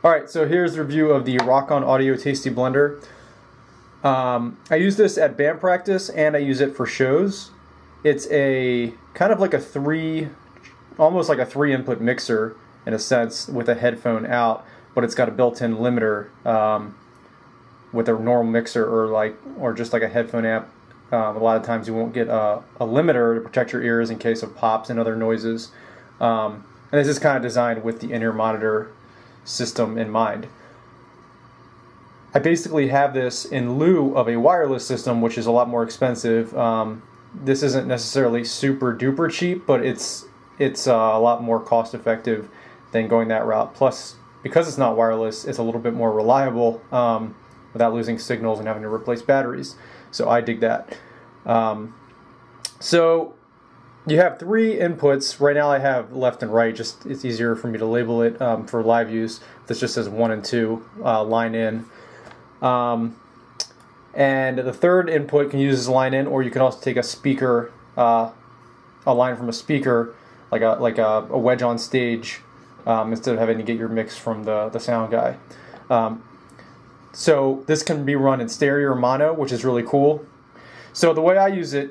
Alright, so here's the review of the RockOn Audio Tasty Blender. I use this at band practice and I use it for shows. It's a kind of like almost like a 3-input mixer in a sense with a headphone out, but it's got a built-in limiter with a normal mixer or just like a headphone amp. A lot of times you won't get a limiter to protect your ears in case of pops and other noises. And this is kind of designed with the in-ear monitor system in mind. I basically have this in lieu of a wireless system, which is a lot more expensive. This isn't necessarily super duper cheap, but it's a lot more cost effective than going that route. Plus, because it's not wireless, it's a little bit more reliable without losing signals and having to replace batteries. So I dig that. So you have 3 inputs. Right now I have left and right, just it's easier for me to label it for live use. This just says 1 and 2, line in. And the third input can use as line in, or you can also take a speaker, a line from a speaker, like a wedge on stage, instead of having to get your mix from the sound guy. So this can be run in stereo or mono, which is really cool. So the way I use it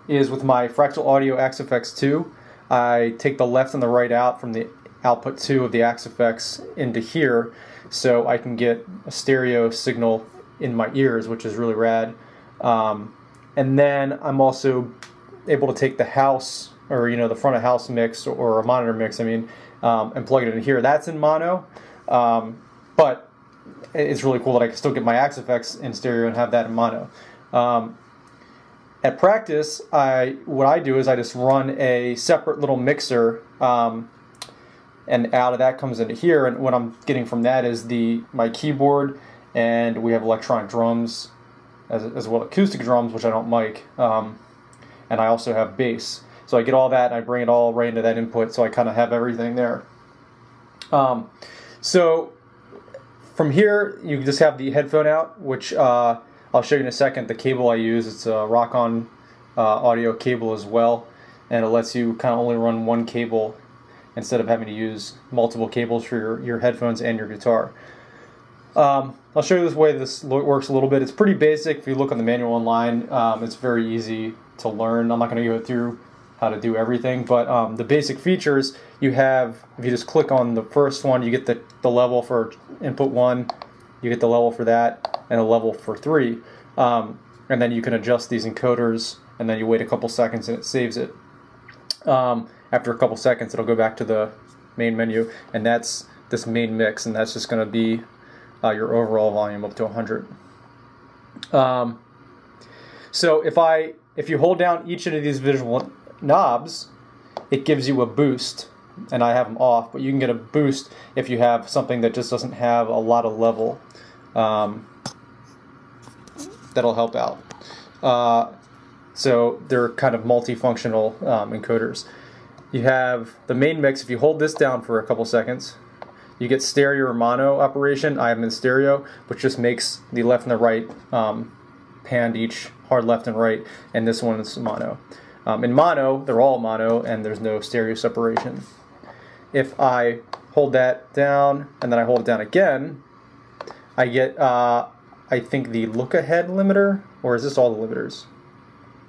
is with my Fractal Audio Axe-FX II. I take the left and the right out from the output 2 of the Axe-FX into here, so I can get a stereo signal in my ears, which is really rad. And then I'm also able to take the house, or the front of house mix, or a monitor mix, and plug it in here. That's in mono, but it's really cool that I can still get my Axe-FX in stereo and have that in mono. At practice, what I do is I just run a separate little mixer, and out of that comes into here, and what I'm getting from that is my keyboard, and we have electronic drums, as well acoustic drums, which I don't mic, and I also have bass. So I get all that and I bring it all right into that input, so I kind of have everything there. So from here, you just have the headphone out, which I'll show you in a second. The cable I use, it's a RockOn audio cable as well, and it lets you kind of only run one cable instead of having to use multiple cables for your headphones and your guitar. I'll show you this way this works a little bit. It's pretty basic. If you look on the manual online, it's very easy to learn. I'm not going to go through how to do everything, but the basic features you have, if you just click on the first one, you get the level for input 1, you get the level for that, and a level for 3. And then you can adjust these encoders, and then you wait a couple seconds and it saves it. After a couple seconds, it'll go back to the main menu, and that's this main mix, and that's just going to be your overall volume up to 100. So if you hold down each of these visual knobs, it gives you a boost, and I have them off, but you can get a boost if you have something that just doesn't have a lot of level. That'll help out. So they're kind of multifunctional encoders. You have the main mix. If you hold this down for a couple seconds, you get stereo or mono operation. I have them in stereo, which just makes the left and the right panned each hard left and right, and this one is mono. In mono, they're all mono, and there's no stereo separation. If I hold that down and then I hold it down again, I get, I think, the look ahead limiter, or is this all the limiters?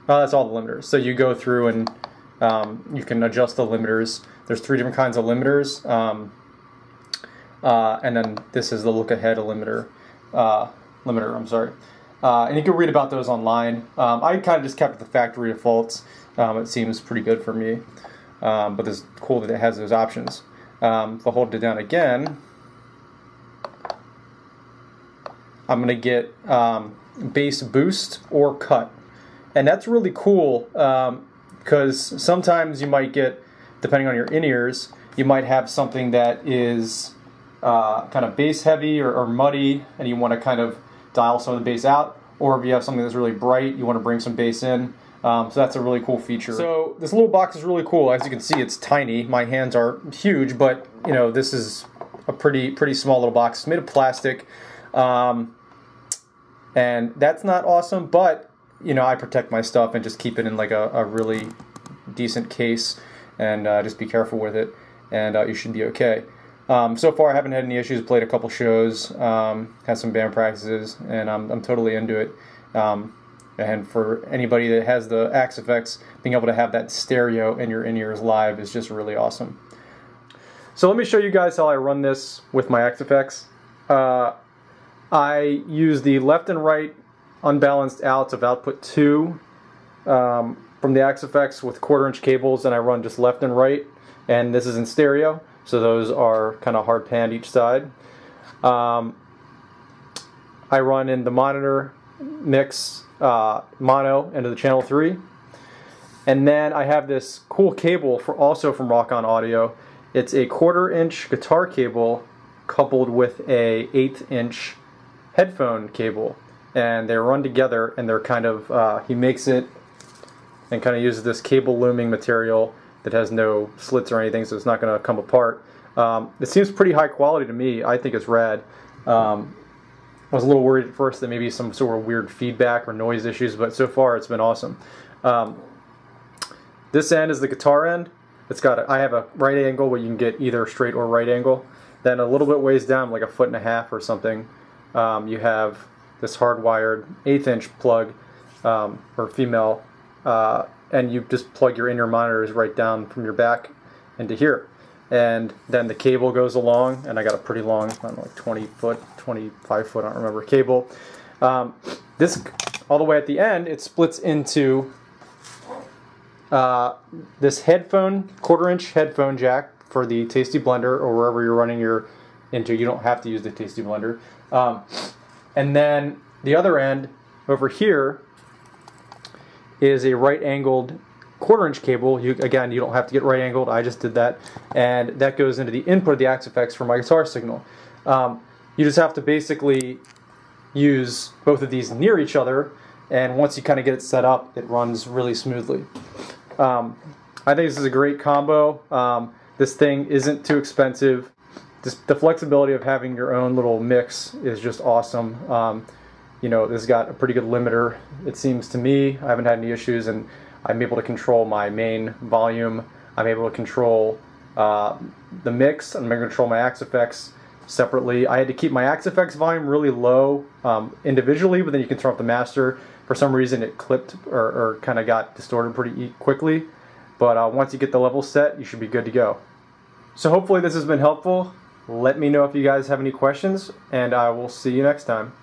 Oh, that's all the limiters. So you go through and you can adjust the limiters. There's 3 different kinds of limiters, and then this is the look ahead limiter. I'm sorry. And you can read about those online. I kind of just kept the factory defaults. It seems pretty good for me, but it's cool that it has those options. If I hold it down again, I'm going to get bass boost or cut. And that's really cool because sometimes you might get, depending on your in-ears, you might have something that is kind of bass heavy or muddy, and you want to kind of dial some of the bass out. Or if you have something that's really bright, you want to bring some bass in. So that's a really cool feature. So this little box is really cool. As you can see, it's tiny. My hands are huge, but this is a pretty small little box. It's made of plastic, and that's not awesome. But I protect my stuff and just keep it in like a really decent case, and just be careful with it, and you should be okay. So far I haven't had any issues, played a couple shows, had some band practices, and I'm totally into it. And for anybody that has the Axe-FX, being able to have that stereo in your in-ears live is just really awesome. So let me show you guys how I run this with my Axe-FX. I use the left and right unbalanced outs of output 2 from the Axe-FX with 1/4-inch cables, and I run just left and right, and this is in stereo, so those are kind of hard panned each side. I run in the monitor mix mono into the channel 3, and then I have this cool cable also from RockOn Audio. It's a 1/4-inch guitar cable coupled with a 1/8-inch headphone cable, and they run together, and they're kind of he makes it and kind of uses this cable looming material that has no slits or anything, so it's not going to come apart. It seems pretty high quality to me. I think it's rad. I was a little worried at first that maybe some sort of weird feedback or noise issues, but so far it's been awesome. This end is the guitar end. It's got I have a right angle, but you can get either straight or right angle. Then a little bit ways down, like 1.5 feet or something, you have this hardwired 1/8-inch plug or female, and you just plug your in-ear monitors right down from your back into here. And then the cable goes along, and I got a pretty long, I don't know, like 20 foot, 25 foot, I don't remember, cable. This, all the way at the end, it splits into this headphone, 1/4-inch headphone jack for the Tasty Blender, or wherever you're running your into. You don't have to use the Tasty Blender. And then the other end, over here, is a right-angled 1/4-inch cable. Again, you don't have to get right-angled. I just did that, and that goes into the input of the Axe-FX for my guitar signal. You just have to basically use both of these near each other, and once you kind of get it set up, it runs really smoothly. I think this is a great combo. This thing isn't too expensive. The flexibility of having your own little mix is just awesome. You know, this has got a pretty good limiter, it seems to me. I haven't had any issues, and I'm able to control my main volume. I'm able to control the mix. I'm able to control my Axe-FX separately. I had to keep my Axe-FX volume really low individually, but then you can turn up the master. For some reason it clipped or kind of got distorted pretty quickly. But once you get the level set, you should be good to go. So hopefully this has been helpful. Let me know if you guys have any questions, and I will see you next time.